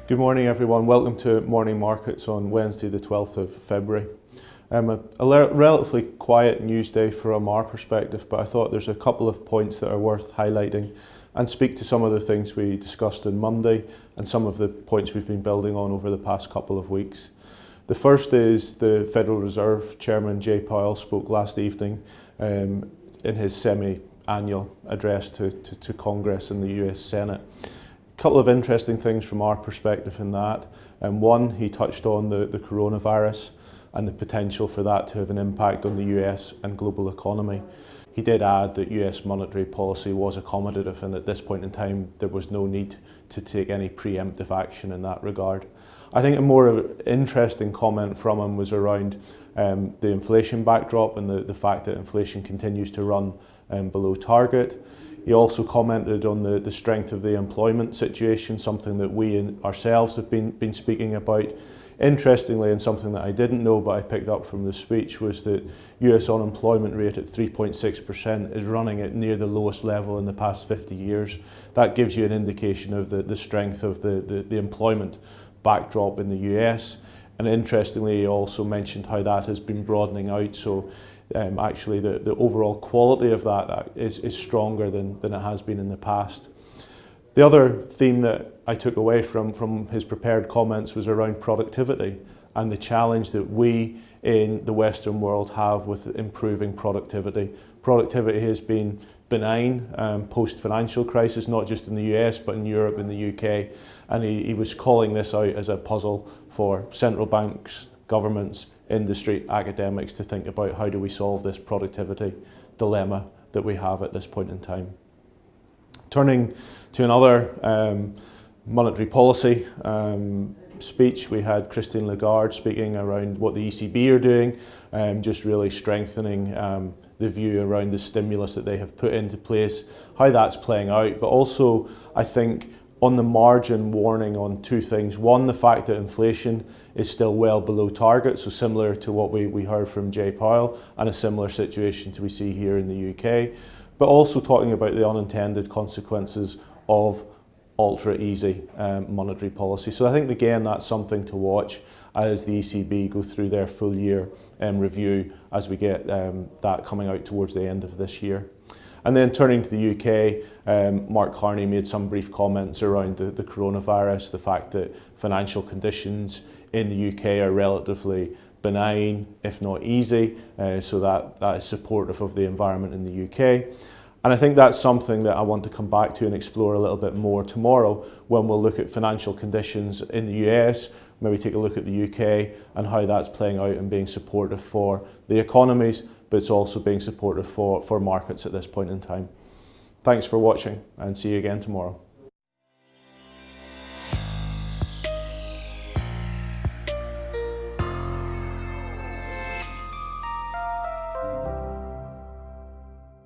Good morning everyone, welcome to Morning Markets on Wednesday the 12th of February. A relatively quiet news day from our perspective, but I thought there's a couple of points that are worth highlighting and speak to some of the things we discussed on Monday and some of the points we've been building on over the past couple of weeks. The first is the Federal Reserve Chairman Jay Powell spoke last evening in his semi-annual address to Congress and the US Senate. A couple of interesting things from our perspective in that. One, he touched on the coronavirus and the potential for that to have an impact on the US and global economy. He did add that US monetary policy was accommodative, and at this point in time there was no need to take any preemptive action in that regard. I think a more interesting comment from him was around the inflation backdrop and the fact that inflation continues to run below target. He also commented on the strength of the employment situation, something that we ourselves have been speaking about. Interestingly, and something that I didn't know but I picked up from the speech, was that US unemployment rate at 3.6% is running at near the lowest level in the past 50 years. That gives you an indication of the strength of the employment backdrop in the US. And interestingly, he also mentioned how that has been broadening out. So actually the overall quality of that is stronger than it has been in the past. The other theme that I took away from his prepared comments was around productivity and the challenge that we in the Western world have with improving productivity. Productivity has been benign post-financial crisis, not just in the US but in Europe and the UK, and he was calling this out as a puzzle for central banks, governments, industry, academics to think about how do we solve this productivity dilemma that we have at this point in time. Turning to another monetary policy speech, we had Christine Lagarde speaking around what the ECB are doing, just really strengthening the view around the stimulus that they have put into place, how that's playing out, but also I think on the margin warning on two things. One, the fact that inflation is still well below target, so similar to what we heard from Jay Powell, and a similar situation to we see here in the UK, but also talking about the unintended consequences of ultra easy monetary policy. So I think again that's something to watch as the ECB go through their full year review as we get that coming out towards the end of this year. And then turning to the UK, Mark Carney made some brief comments around the coronavirus, the fact that financial conditions in the UK are relatively benign, if not easy, so that is supportive of the environment in the UK. And I think that's something that I want to come back to and explore a little bit more tomorrow when we'll look at financial conditions in the US, maybe take a look at the UK and how that's playing out and being supportive for the economies, but it's also being supportive for markets at this point in time. Thanks for watching and see you again tomorrow.